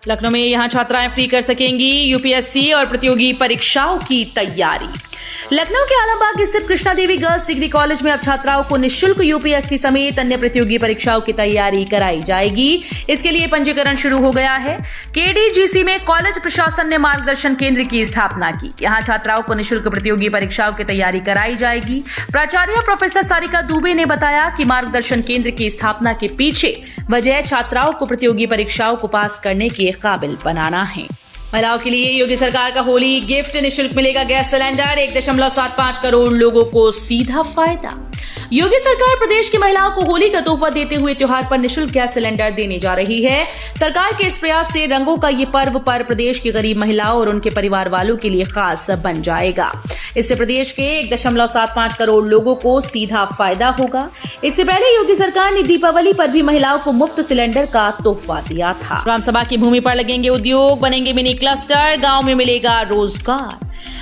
लखनऊ में यहां छात्राएं फ्री कर सकेंगी यूपीएससी और प्रतियोगी परीक्षाओं की तैयारी। लखनऊ के आलमबाग स्थित कृष्णा देवी गर्ल्स डिग्री कॉलेज में अब छात्राओं को निःशुल्क यूपीएससी समेत अन्य प्रतियोगी परीक्षाओं की तैयारी कराई जाएगी। इसके लिए पंजीकरण शुरू हो गया है। केडीजीसी में कॉलेज प्रशासन ने मार्गदर्शन केंद्र की स्थापना की। यहां छात्राओं को निःशुल्क प्रतियोगी परीक्षाओं की तैयारी कराई जाएगी। प्राचार्य प्रोफेसर सारिका दुबे ने बताया कि मार्गदर्शन केंद्र की स्थापना के पीछे वजह छात्राओं को प्रतियोगी परीक्षाओं को पास करने के काबिल बनाना है। महिलाओं के लिए योगी सरकार का होली गिफ्ट, निःशुल्क मिलेगा गैस सिलेंडर, 1.75 करोड़ लोगों को सीधा फायदा। योगी सरकार प्रदेश की महिलाओं को होली का तोहफा देते हुए त्योहार पर निःशुल्क गैस सिलेंडर देने जा रही है। सरकार के इस प्रयास से रंगों का ये पर्व पर प्रदेश की गरीब महिलाओं और उनके परिवार वालों के लिए खास बन जाएगा। इससे प्रदेश के 1.75 करोड़ लोगों को सीधा फायदा होगा। इससे पहले योगी सरकार ने दीपावली पर भी महिलाओं को मुफ्त सिलेंडर का तोहफा दिया था। ग्राम सभा की भूमि पर लगेंगे उद्योग, बनेंगे मिनी क्लस्टर, गांव में मिलेगा रोजगार।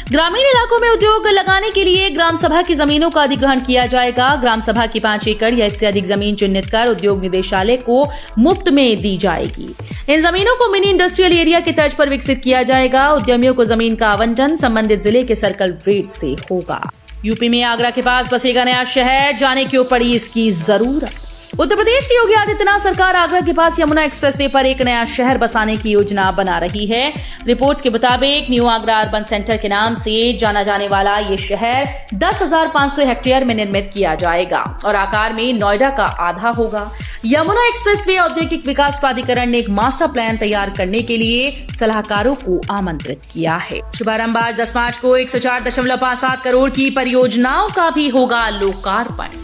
ग्रामीण इलाकों में उद्योग लगाने के लिए ग्राम सभा की जमीनों का अधिग्रहण किया जाएगा। ग्राम सभा की 5 एकड़ या इससे अधिक जमीन चिन्हित कर उद्योग निदेशालय को मुफ्त में दी जाएगी। इन जमीनों को मिनी इंडस्ट्रियल एरिया की तर्ज पर विकसित किया जाएगा। उद्यमियों को जमीन का आवंटन संबंधित जिले के सर्कल रेट से होगा। यूपी में आगरा के पास बसेगा नया शहर, जाने क्यों पड़ी इसकी जरूरत। उत्तर प्रदेश की योगी आदित्यनाथ सरकार आगरा के पास यमुना एक्सप्रेसवे पर एक नया शहर बसाने की योजना बना रही है। रिपोर्ट्स के मुताबिक न्यू आगरा अर्बन सेंटर के नाम से जाना जाने वाला ये शहर 10,500 हेक्टेयर में निर्मित किया जाएगा और आकार में नोएडा का आधा होगा। यमुना एक्सप्रेसवे औद्योगिक विकास प्राधिकरण ने एक मास्टर प्लान तैयार करने के लिए सलाहकारों को आमंत्रित किया है। शुभारंभ आज 10 मार्च को 104.57 करोड़ की परियोजनाओं का भी होगा लोकार्पण।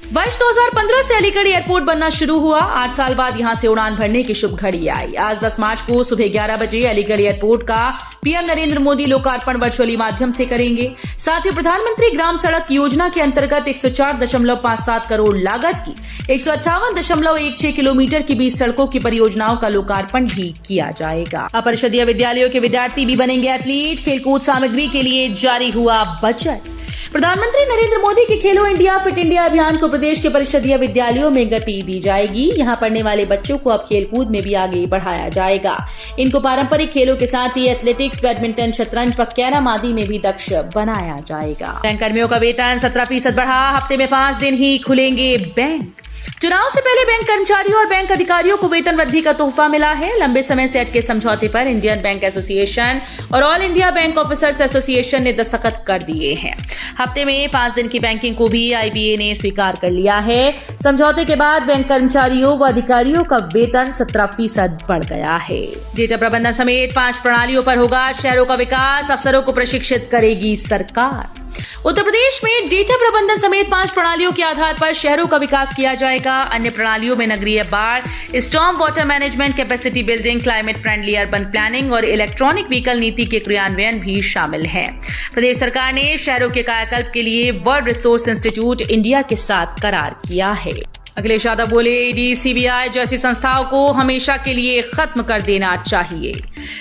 वर्ष 2015 से अलीगढ़ एयरपोर्ट बनना शुरू हुआ। 8 साल बाद यहां से उड़ान भरने की शुभ घड़ी आई। आज 10 मार्च को सुबह 11 बजे अलीगढ़ एयरपोर्ट का पीएम नरेंद्र मोदी लोकार्पण वर्चुअली माध्यम से करेंगे। साथ ही प्रधानमंत्री ग्राम सड़क योजना के अंतर्गत 104.57 करोड़ लागत की 158.16 किलोमीटर की 20 सड़कों की परियोजनाओं का लोकार्पण भी किया जाएगा। अपरिषदीय विद्यालयों के विद्यार्थी भी बनेंगे एथलीट। खेलकूद सामग्री के लिए जारी हुआ बजट। प्रधानमंत्री नरेंद्र मोदी के खेलो इंडिया फिट इंडिया अभियान को प्रदेश के परिषदीय विद्यालयों में गति दी जाएगी। यहां पढ़ने वाले बच्चों को अब खेलकूद में भी आगे बढ़ाया जाएगा। इनको पारंपरिक खेलों के साथ ही एथलेटिक्स, बैडमिंटन, शतरंज व कैरम आदि में भी दक्ष बनाया जाएगा। बैंक कर्मियों का वेतन 17% बढ़ा। हफ्ते में 5 दिन ही खुलेंगे बैंक। चुनाव से पहले बैंक कर्मचारियों और बैंक अधिकारियों को वेतन वृद्धि का तोहफा मिला है। लंबे समय से अटके समझौते पर इंडियन बैंक एसोसिएशन और all India bank officers association ने दस्तखत कर दिए हैं। हफ्ते में 5 दिन की बैंकिंग को भी आईबीए ने स्वीकार कर लिया है। समझौते के बाद बैंक कर्मचारियों व अधिकारियों का वेतन 17% बढ़ गया है। डेटा प्रबंधन समेत 5 प्रणालियों पर होगा शहरों का विकास। अफसरों को प्रशिक्षित करेगी सरकार। उत्तर प्रदेश में डेटा प्रबंधन समेत 5 प्रणालियों के आधार पर शहरों का विकास किया जाएगा। अन्य प्रणालियों में नगरीय बाढ़, storm water management, capacity building, climate friendly urban planning और इलेक्ट्रॉनिक व्हीकल नीति के क्रियान्वयन भी शामिल है। प्रदेश सरकार ने शहरों के कायाकल्प के लिए वर्ल्ड रिसोर्स इंस्टीट्यूट इंडिया के साथ करार किया है। अखिलेश यादव बोले, ईडी, सीबीआई जैसी संस्थाओं को हमेशा के लिए खत्म कर देना चाहिए।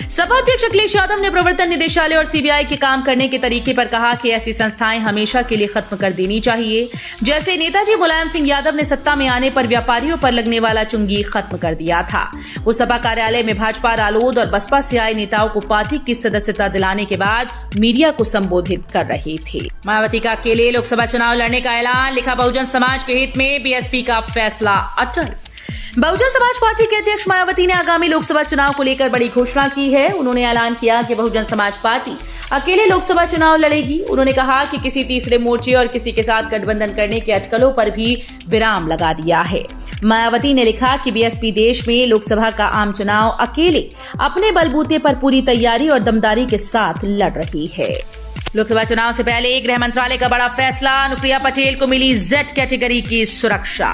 सपा अध्यक्ष अखिलेश यादव ने प्रवर्तन निदेशालय और सीबीआई के काम करने के तरीके पर कहा कि ऐसी संस्थाएं हमेशा के लिए खत्म कर देनी चाहिए। जैसे नेताजी मुलायम सिंह यादव ने सत्ता में आने पर व्यापारियों पर लगने वाला चुंगी खत्म कर दिया था। वो सपा कार्यालय में भाजपा, रालोद और बसपा से आए नेताओं को पार्टी की सदस्यता दिलाने के बाद मीडिया को संबोधित कर रहे थे। मायावती का अकेले लोकसभा चुनाव लड़ने का ऐलान। लिखा, बहुजन समाज के हित में बीएसपी का फैसला अटल। बहुजन समाज पार्टी के अध्यक्ष मायावती ने आगामी लोकसभा चुनाव को लेकर बड़ी घोषणा की है। उन्होंने ऐलान किया कि बहुजन समाज पार्टी अकेले लोकसभा चुनाव लड़ेगी। उन्होंने कहा कि किसी तीसरे मोर्चे और किसी के साथ गठबंधन करने के अटकलों पर भी विराम लगा दिया है। मायावती ने लिखा कि बीएसपी देश में लोकसभा का आम चुनाव अकेले अपने बलबूते पर पूरी तैयारी और दमदारी के साथ लड़ रही है। लोकसभा चुनाव से पहले गृह मंत्रालय का बड़ा फैसला। अनुप्रिया पटेल को मिली जेड कैटेगरी की सुरक्षा।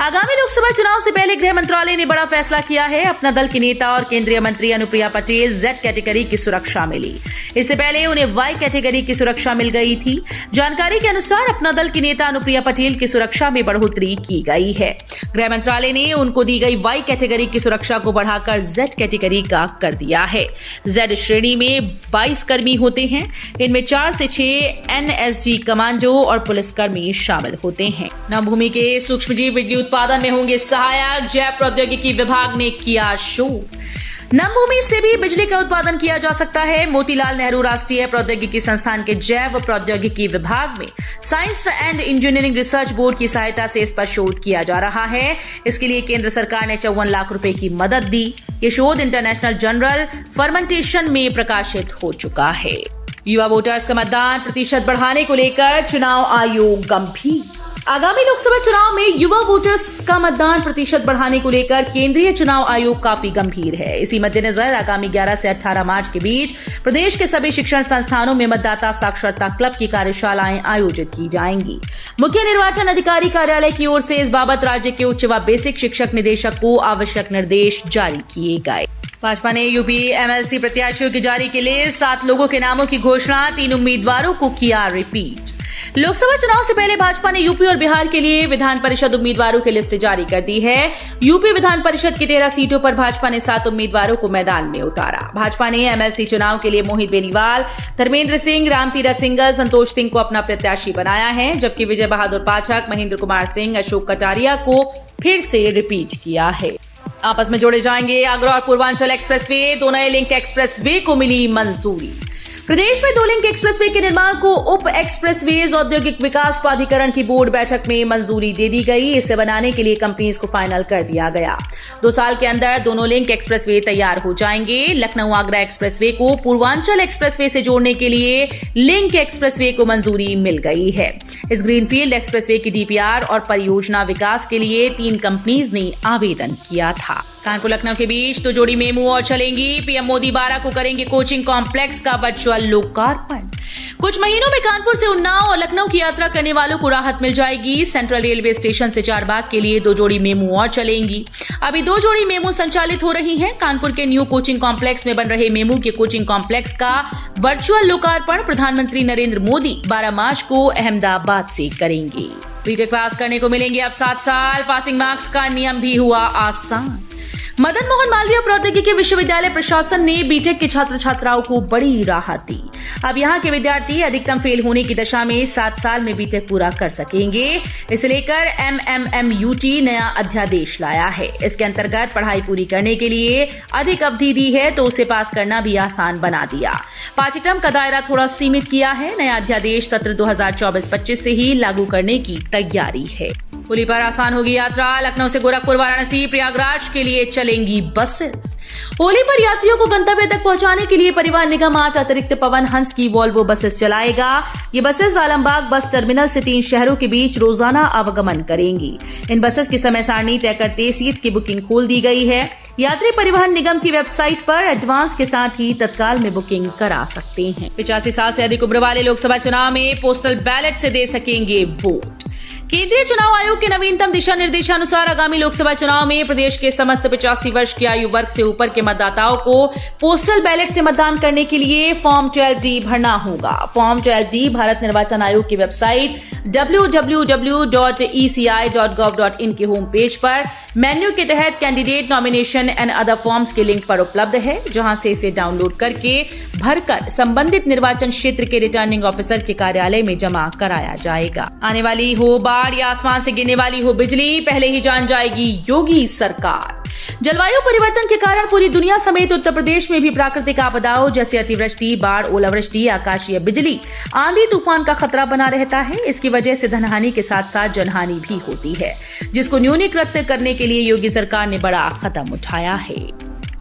आगामी लोकसभा चुनाव से पहले गृह मंत्रालय ने बड़ा फैसला किया है। अपना दल की नेता और केंद्रीय मंत्री अनुप्रिया पटेल जेड कैटेगरी की सुरक्षा मिली। इससे पहले उन्हें वाई कैटेगरी की सुरक्षा मिल गई थी। जानकारी के अनुसार अपना दल की नेता अनुप्रिया पटेल की सुरक्षा में बढ़ोतरी की गई है। गृह मंत्रालय ने उनको दी गई वाई कैटेगरी की सुरक्षा को बढ़ाकर जेड कैटेगरी का कर दिया है। जेड श्रेणी में 22 कर्मी होते हैं। इनमें 4 से 6 एनएसजी कमांडो और पुलिसकर्मी शामिल होते हैं। नवभूमि के सूक्ष्मजीव बिजली उत्पादन में होंगे सहायक। जैव प्रौद्योगिकी विभाग ने किया शोध। नम भूमि से भी बिजली का उत्पादन किया जा सकता है। मोतीलाल नेहरू राष्ट्रीय प्रौद्योगिकी संस्थान के जैव प्रौद्योगिकी विभाग में science and engineering research board की सहायता से इस पर शोध किया जा रहा है। इसके लिए केंद्र सरकार ने 54 लाख रुपए की मदद दी। ये शोध इंटरनेशनल जर्नल फर्मेंटेशन में प्रकाशित हो चुका है। युवा वोटर्स का मतदान प्रतिशत बढ़ाने को लेकर चुनाव आयोग गंभीर। आगामी लोकसभा चुनाव में युवा वोटर्स का मतदान प्रतिशत बढ़ाने को लेकर केंद्रीय चुनाव आयोग काफी गंभीर है। इसी मद्देनजर आगामी 11 से 18 मार्च के बीच प्रदेश के सभी शिक्षण संस्थानों में मतदाता साक्षरता क्लब की कार्यशालाएं आयोजित की जाएंगी। मुख्य निर्वाचन अधिकारी कार्यालय की ओर से इस बाबत राज्य के उच्च व बेसिक शिक्षक निदेशक को आवश्यक निर्देश जारी किए गए। भाजपा ने यूपी एमएलसी प्रत्याशियों की जारी की लिस्ट, 7 लोगों के नामों की घोषणा, 3 उम्मीदवारों को किया रिपीट। लोकसभा चुनाव से पहले भाजपा ने यूपी और बिहार के लिए विधान परिषद उम्मीदवारों की लिस्ट जारी कर दी है। यूपी विधान परिषद की 13 सीटों पर भाजपा ने 7 उम्मीदवारों को मैदान में उतारा। भाजपा ने एमएलसी चुनाव के लिए मोहित बेनीवाल, धर्मेंद्र सिंह, रामतीरथ सिंघल, संतोष सिंह को अपना प्रत्याशी बनाया है, जबकि विजय बहादुर पाठक, महेंद्र कुमार सिंह, अशोक कटारिया को फिर से रिपीट किया है। आपस में जोड़े जाएंगे आगरा और पूर्वांचल एक्सप्रेसवे, 2 नए लिंक एक्सप्रेसवे को मिली मंजूरी। प्रदेश में 2 लिंक एक्सप्रेसवे के निर्माण को उप एक्सप्रेसवेज औद्योगिक विकास प्राधिकरण की बोर्ड बैठक में मंजूरी दे दी गई। इसे बनाने के लिए कंपनीज को फाइनल कर दिया गया। 2 साल के अंदर दोनों लिंक एक्सप्रेसवे तैयार हो जाएंगे। लखनऊ आगरा एक्सप्रेसवे को पूर्वांचल एक्सप्रेसवे से जोड़ने के लिए लिंक एक्सप्रेसवे को मंजूरी मिल गई है। इस ग्रीनफील्ड एक्सप्रेसवे की डीपीआर और परियोजना विकास के लिए 3 कंपनीज ने आवेदन किया था। कानपुर लखनऊ के बीच 2 जोड़ी मेमू और चलेंगी। पीएम मोदी 12 को करेंगे कोचिंग कॉम्प्लेक्स का वर्चुअल लोकार्पण। कुछ महीनों में कानपुर से उन्नाव और लखनऊ की यात्रा करने वालों को राहत मिल जाएगी। सेंट्रल रेलवे स्टेशन से चारबाग के लिए 2 जोड़ी मेमू और चलेंगी। अभी 2 जोड़ी मेमू संचालित हो रही हैं। कानपुर के न्यू कोचिंग कॉम्प्लेक्स में बन रहे मेमू के कोचिंग कॉम्प्लेक्स का वर्चुअल लोकार्पण प्रधानमंत्री नरेंद्र मोदी 12 मार्च को अहमदाबाद से करेंगे। बीटेक पास करने को मिलेंगे अब 7 साल। पासिंग मार्क्स का नियम भी हुआ आसान। मदन मोहन मालवीय प्रौद्योगिकी विश्वविद्यालय प्रशासन ने बीटेक के छात्र छात्राओं को बड़ी राहत दी। अब यहां के विद्यार्थी अधिकतम फेल होने की दशा में 7 साल में बीटेक पूरा कर सकेंगे। इसे लेकर MMMUT नया अध्यादेश लाया है। इसके अंतर्गत पढ़ाई पूरी करने के लिए अधिक अवधि दी है तो उसे पास करना भी आसान बना दिया। पाठ्यक्रम का दायरा थोड़ा सीमित किया है। नया अध्यादेश सत्र 2024-25 से ही लागू करने की तैयारी है। होली पर आसान होगी यात्रा। लखनऊ से गोरखपुर, वाराणसी, प्रयागराज के लिए चलेंगी बसेस। होली पर यात्रियों को गंतव्य तक पहुंचाने के लिए परिवहन निगम 8 अतिरिक्त पवन हंस की वॉल्वो बसेस चलाएगा। ये बसेस आलमबाग बस टर्मिनल से 3 शहरों के बीच रोजाना आवागमन करेंगी। इन बसेस की समय सारणी तय करते सीट्स की बुकिंग खोल दी गई है। यात्री परिवहन निगम की वेबसाइट पर एडवांस के साथ ही तत्काल में बुकिंग करा सकते हैं। 85 साल से अधिक उम्र वाले लोकसभा चुनाव में पोस्टल बैलेट से दे सकेंगे वोट। केंद्रीय चुनाव आयोग के नवीनतम दिशा निर्देशानुसार आगामी लोकसभा चुनाव में प्रदेश के समस्त 85 वर्ष की आयु वर्ग से ऊपर के मतदाताओं को पोस्टल बैलेट से मतदान करने के लिए फॉर्म 12D भरना होगा। फॉर्म 12D भारत निर्वाचन आयोग की वेबसाइट www.eci.gov.in के होम पेज पर मेन्यू के तहत candidate nomination and other forms के लिंक पर उपलब्ध है, जहां से इसे डाउनलोड करके भरकर संबंधित निर्वाचन क्षेत्र के रिटर्निंग ऑफिसर के कार्यालय में जमा कराया जाएगा। आने वाली हो बाढ़ या आसमान से गिरने वाली हो बिजली, पहले ही जान जाएगी योगी सरकार। जलवायु परिवर्तन के कारण पूरी दुनिया समेत उत्तर प्रदेश में भी प्राकृतिक आपदाओं जैसे अतिवृष्टि, बाढ़, ओलावृष्टि, आकाशीय बिजली, आंधी तूफान का खतरा बना रहता है। इसकी वजह से धनहानि के साथ साथ जनहानि भी होती है, जिसको न्यूनीकृत करने के लिए योगी सरकार ने बड़ा कदम उठाया है।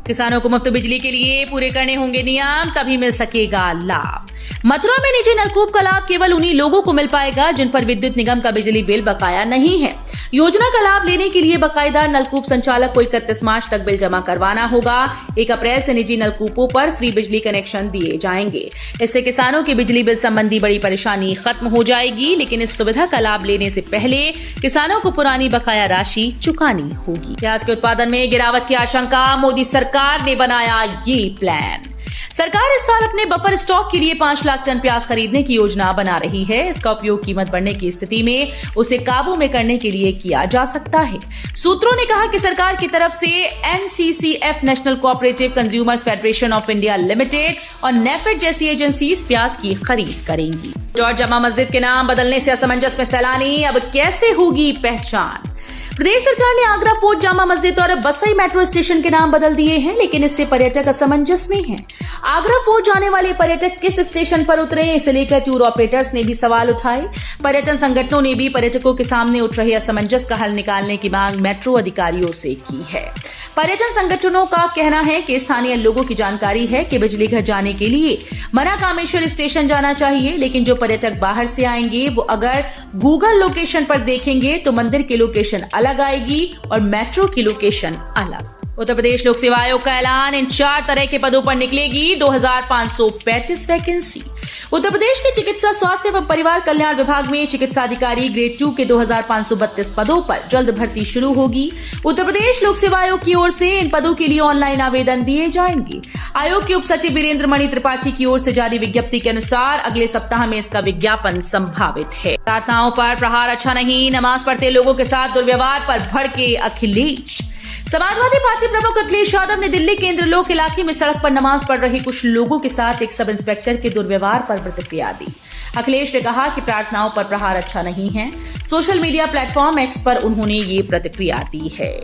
किसानों को मुफ्त बिजली के लिए पूरे करने होंगे नियम, तभी मिल सकेगा लाभ। मथुरा में निजी नलकूप का लाभ केवल उन्हीं लोगों को मिल पाएगा जिन पर विद्युत निगम का बिजली बिल बकाया नहीं है। योजना का लाभ लेने के लिए बकायेदार नलकूप संचालक को 31 मार्च तक बिल जमा करवाना होगा। 1 अप्रैल से निजी नलकूपों पर फ्री बिजली कनेक्शन दिए जाएंगे। इससे किसानों की बिजली बिल संबंधी बड़ी परेशानी खत्म हो जाएगी, लेकिन इस सुविधा का लाभ लेने से पहले किसानों को पुरानी बकाया राशि चुकानी होगी। प्याज के उत्पादन में गिरावट की आशंका, मोदी सरकार ने बनाया ये प्लान। सरकार इस साल अपने बफर स्टॉक के लिए 5 लाख टन प्याज खरीदने की योजना बना रही है। इसका उपयोग कीमत बढ़ने की स्थिति में उसे काबू में करने के लिए किया जा सकता है। सूत्रों ने कहा कि सरकार की तरफ से NCCF national cooperative consumers federation of India limited और नेफेड जैसी एजेंसीज प्याज की खरीद करेंगी। और जमा मस्जिद के नाम बदलने से असमंजस में सैलानी, अब कैसे होगी पहचान? प्रदेश सरकार ने आगरा फोर्ट, जामा मस्जिद और बसई मेट्रो स्टेशन के नाम बदल दिए हैं, लेकिन इससे पर्यटक असमंजस में हैं। आगरा फोर्ट जाने वाले पर्यटक किस स्टेशन पर उतरे, इसे लेकर टूर ऑपरेटर्स ने भी सवाल उठाए। पर्यटन संगठनों ने भी पर्यटकों के सामने उठ रहे असमंजस का हल निकालने की मांग मेट्रो अधिकारियों से की है। पर्यटन संगठनों का कहना है कि स्थानीय लोगों की जानकारी है कि बिजली घर जाने के लिए मनाकामेश्वर स्टेशन जाना चाहिए, लेकिन जो पर्यटक बाहर से आएंगे वो अगर गूगल लोकेशन पर देखेंगे तो मंदिर की लोकेशन अलग आएगी और मेट्रो की लोकेशन अलग। उत्तर प्रदेश लोक सेवा आयोग का ऐलान, इन 4 तरह के पदों पर निकलेगी 2535 वैकेंसी। उत्तर प्रदेश के चिकित्सा, स्वास्थ्य एवं परिवार कल्याण विभाग में चिकित्सा अधिकारी ग्रेड 2 के 2532 पदों पर जल्द भर्ती शुरू होगी। उत्तर प्रदेश लोक सेवा आयोग की ओर से इन पदों के लिए ऑनलाइन आवेदन दिए जाएंगे। आयोग के उप सचिव वीरेंद्र मणि त्रिपाठी की ओर से जारी विज्ञप्ति के अनुसार अगले सप्ताह में इसका विज्ञापन संभावित है। प्रार्थनाओं पर प्रहार अच्छा नहीं, नमाज पढ़ते लोगों के साथ दुर्व्यवहार पर भड़के अखिलेश। समाजवादी पार्टी प्रमुख अखिलेश यादव ने दिल्ली के इंद्रलोक इलाके में सड़क पर नमाज पढ़ रहे कुछ लोगों के साथ एक सब इंस्पेक्टर के दुर्व्यवहार पर प्रतिक्रिया दी। अखिलेश ने कहा कि प्रार्थनाओं पर प्रहार अच्छा नहीं है। सोशल मीडिया प्लेटफॉर्म एक्स पर उन्होंने ये प्रतिक्रिया दी है।